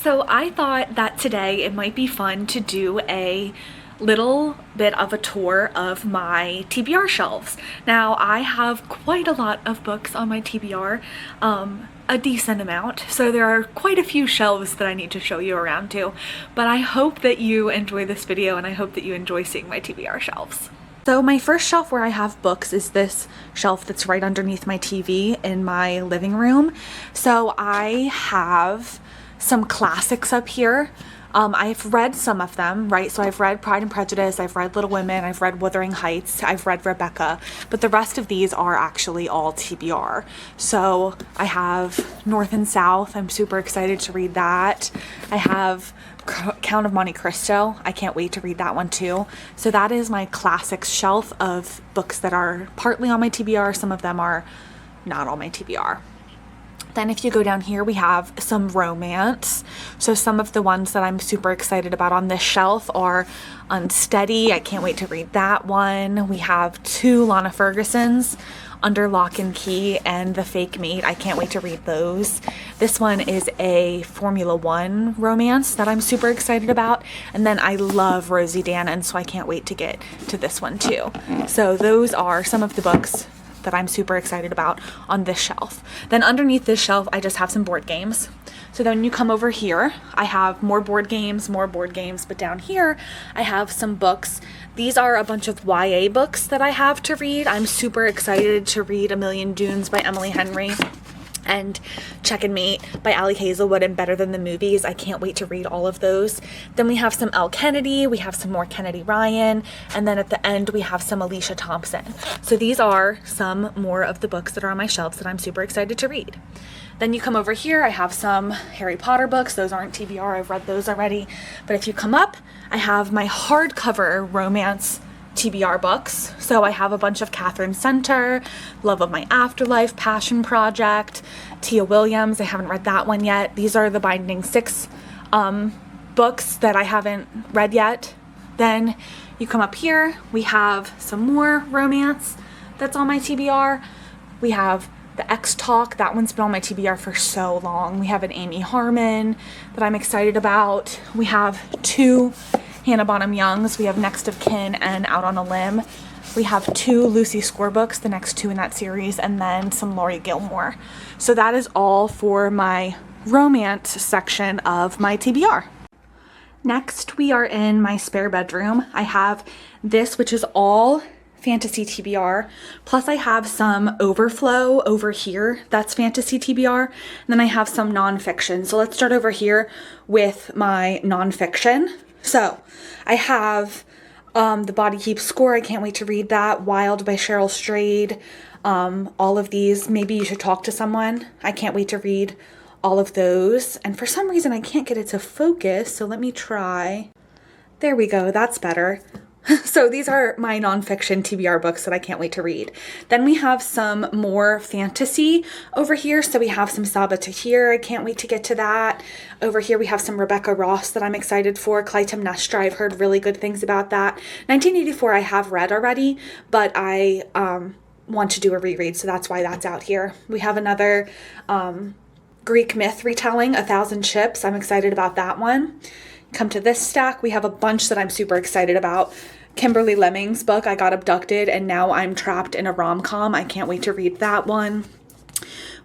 So I thought that today it might be fun to do a little bit of a tour of my TBR shelves. Now I have quite a lot of books on my TBR, a decent amount, so there are quite a few shelves that I need to show you around to, but I hope that you enjoy this video and I hope that you enjoy seeing my TBR shelves. So my first shelf where I have books is this shelf that's right underneath my TV in my living room. So I have some classics up here. I've read some of them, right? So I've read Pride and Prejudice, I've read Little Women, I've read Wuthering Heights, I've read Rebecca, but the rest of these are actually all TBR. So I have North and South, I'm super excited to read that. I have Count of Monte Cristo, I can't wait to read that one too. So that is my classics shelf of books that are partly on my TBR, some of them are not on my TBR. Then if you go down here, we have some romance. So some of the ones that I'm super excited about on this shelf are Unsteady. I can't wait to read that one. We have two Lana Fergusons, Under Lock and Key and The Fake Mate. I can't wait to read those. This one is a Formula One romance that I'm super excited about. And then I love Rosie Danan, so I can't wait to get to this one too. So those are some of the books that I'm super excited about on this shelf. Then underneath this shelf, I just have some board games. So then you come over here, I have more board games, but down here I have some books. These are a bunch of YA books that I have to read. I'm super excited to read A Million Dunes by Emily Henry and Check and Mate by Ali Hazelwood and Better Than the Movies. I can't wait to read all of those. Then we have some Elle Kennedy, we have some more Kennedy Ryan, and then at the end we have some Alicia Thompson. So these are some more of the books that are on my shelves that I'm super excited to read. Then you come over here, I have some Harry Potter books. Those aren't TBR, I've read those already. But if you come up, I have my hardcover romance TBR books. So I have a bunch of Catherine Center, Love of My Afterlife, Passion Project, Tia Williams. I haven't read that one yet. These are the Binding Six books that I haven't read yet. Then you come up here, we have some more romance that's on my TBR. We have The X Talk, that one's been on my TBR for so long. We have an Amy Harmon that I'm excited about. We have two Hannah Bonham Youngs. We have Next of Kin and Out on a Limb. We have two Lucy Score books, the next two in that series, and then some Laurie Gilmore. So that is all for my romance section of my TBR. Next, we are in my spare bedroom. I have this, which is all fantasy TBR, plus I have some overflow over here that's fantasy TBR, and then I have some nonfiction. So let's start over here with my nonfiction. So I have The Body Keeps Score, I can't wait to read that, Wild by Cheryl Strayed, all of these, Maybe You Should Talk to Someone, I can't wait to read all of those, and for some reason I can't get it to focus, so let me try. There we go, that's better. So these are my nonfiction TBR books that I can't wait to read. Then we have some more fantasy over here. So we have some Saba Tahir. I can't wait to get to that. Over here we have some Rebecca Ross that I'm excited for. Clytemnestra, I've heard really good things about that. 1984 I have read already, but I want to do a reread, so that's why that's out here. We have another Greek myth retelling, A Thousand Ships. I'm excited about that one. Come to this stack, we have a bunch that I'm super excited about. Kimberly Lemming's book, I Got Abducted and Now I'm Trapped in a Rom-Com. I can't wait to read that one.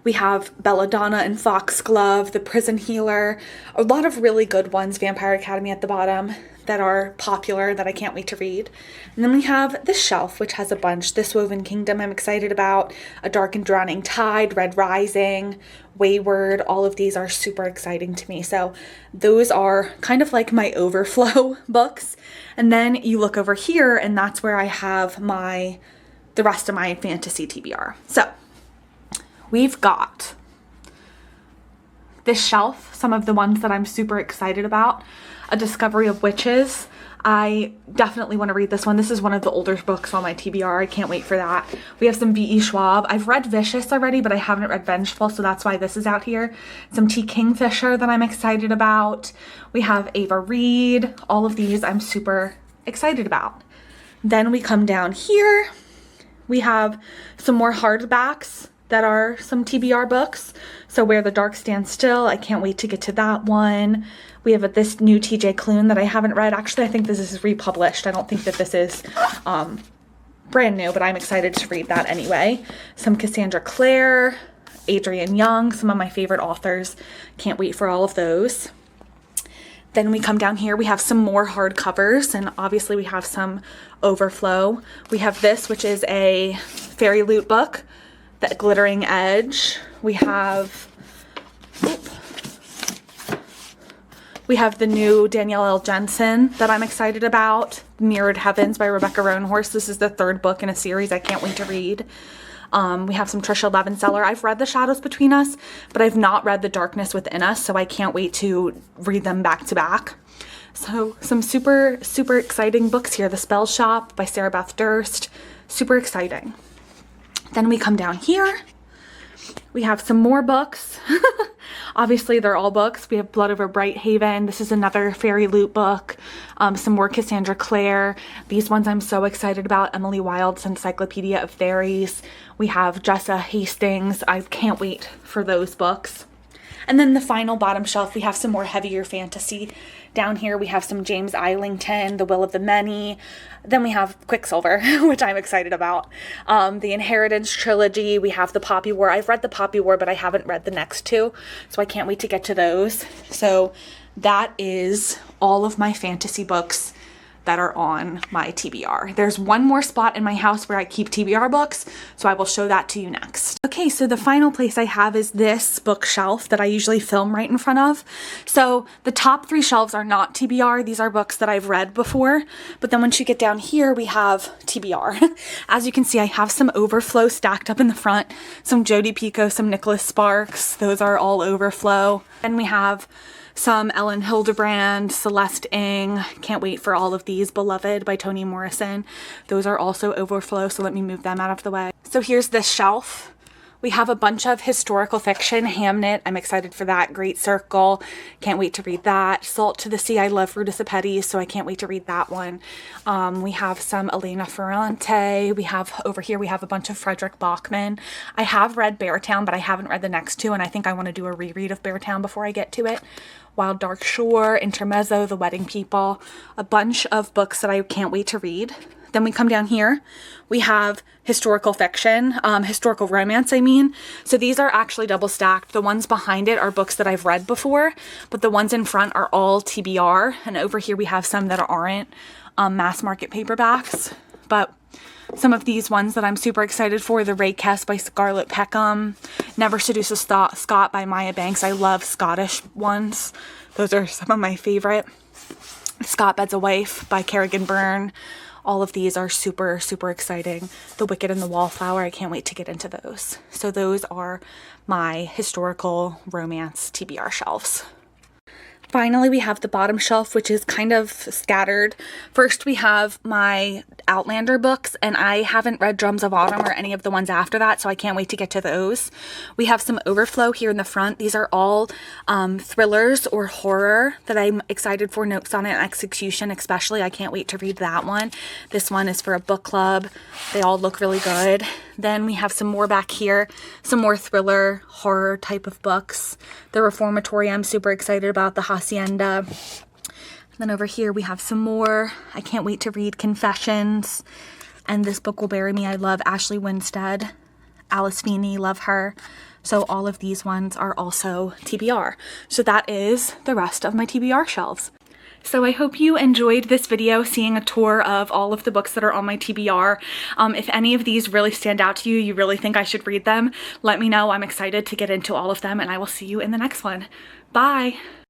We have Belladonna and Foxglove, The Prison Healer, a lot of really good ones, Vampire Academy at the bottom, that are popular that I can't wait to read. And then we have this shelf, which has a bunch. This Woven Kingdom I'm excited about, A Dark and Drowning Tide, Red Rising, Wayward, all of these are super exciting to me. So those are kind of like my overflow books. And then you look over here and that's where I have the rest of my fantasy TBR. So we've got this shelf, some of the ones that I'm super excited about. A Discovery of Witches. I definitely want to read this one. This is one of the older books on my TBR. I can't wait for that. We have some V.E. Schwab. I've read Vicious already, but I haven't read Vengeful, so that's why this is out here. Some T. Kingfisher that I'm excited about. We have Ava Reed. All of these I'm super excited about. Then we come down here. We have some more hardbacks that are some TBR books. So Where the Dark Stands Still, I can't wait to get to that one. We have this new TJ Klune that I haven't read. Actually, I think this is republished. I don't think that this is brand new, but I'm excited to read that anyway. Some Cassandra Clare, Adrienne Young, some of my favorite authors. Can't wait for all of those. Then we come down here, we have some more hardcovers, and obviously we have some overflow. We have this, which is a fairy loot book, The Glittering Edge. We have the new Danielle L. Jensen that I'm excited about, Mirrored Heavens by Rebecca Roanhorse. This is the third book in a series I can't wait to read. We have some Trisha Levenseller. I've read The Shadows Between Us, but I've not read The Darkness Within Us, so I can't wait to read them back to back. So some super, super exciting books here. The Spell Shop by Sarah Beth Durst. Super exciting. Then we come down here. We have some more books. Obviously, they're all books. We have Blood Over Bright Haven. This is another fairy loot book. Some more Cassandra Clare. These ones I'm so excited about. Emily Wilde's Encyclopedia of Fairies. We have Jessa Hastings. I can't wait for those books. And then the final bottom shelf, we have some more heavier fantasy. Down here we have some James Islington, The Will of the Many. Then we have Quicksilver, which I'm excited about. The Inheritance trilogy, we have The Poppy War. I've read The Poppy War, but I haven't read the next two, so I can't wait to get to those. So that is all of my fantasy books that are on my TBR. There's one more spot in my house where I keep TBR books, so I will show that to you next. Okay, so the final place I have is this bookshelf that I usually film right in front of. So the top 3 shelves are not TBR. These are books that I've read before, but then once you get down here, we have TBR. As you can see, I have some overflow stacked up in the front, some Jodi Picoult, some Nicholas Sparks. Those are all overflow. And we have some Ellen Hildebrand, Celeste Ng. Can't wait for all of these. Beloved by Toni Morrison. Those are also overflow, so let me move them out of the way. So here's this shelf. We have a bunch of historical fiction. Hamnet, I'm excited for that. Great Circle, can't wait to read that. Salt to the Sea, I love Ruta Sepetys, so I can't wait to read that one. We have some Elena Ferrante. We have, over here, we have a bunch of Frederick Bachman. I have read Beartown, but I haven't read the next two, and I think I want to do a reread of Beartown before I get to it. Wild Dark Shore, Intermezzo, The Wedding People. A bunch of books that I can't wait to read. Then we come down here, we have historical fiction, historical romance, I mean. So these are actually double stacked. The ones behind it are books that I've read before, but the ones in front are all TBR. And over here we have some that aren't mass market paperbacks. But some of these ones that I'm super excited for, The Ray Kess by Scarlett Peckham, Never Seduce a Scot by Maya Banks. I love Scottish ones. Those are some of my favorite. Scott Bed's a Wife by Kerrigan Byrne. All of these are super, super exciting. The Wicked and the Wallflower, I can't wait to get into those. So those are my historical romance TBR shelves. Finally, we have the bottom shelf, which is kind of scattered. First, we have my Outlander books, and I haven't read Drums of Autumn or any of the ones after that, so I can't wait to get to those. We have some overflow here in the front. These are all thrillers or horror that I'm excited for. Notes on an Execution, especially. I can't wait to read that one. This one is for a book club. They all look really good. Then we have some more back here, some more thriller, horror type of books. The Reformatory, I'm super excited about. The Hacienda. Then over here we have some more. I can't wait to read Confessions. And This Book Will Bury Me. I love Ashley Winstead. Alice Feeney, love her. So all of these ones are also TBR. So that is the rest of my TBR shelves. So I hope you enjoyed this video, seeing a tour of all of the books that are on my TBR. If any of these really stand out to you, you really think I should read them, let me know. I'm excited to get into all of them, and I will see you in the next one. Bye!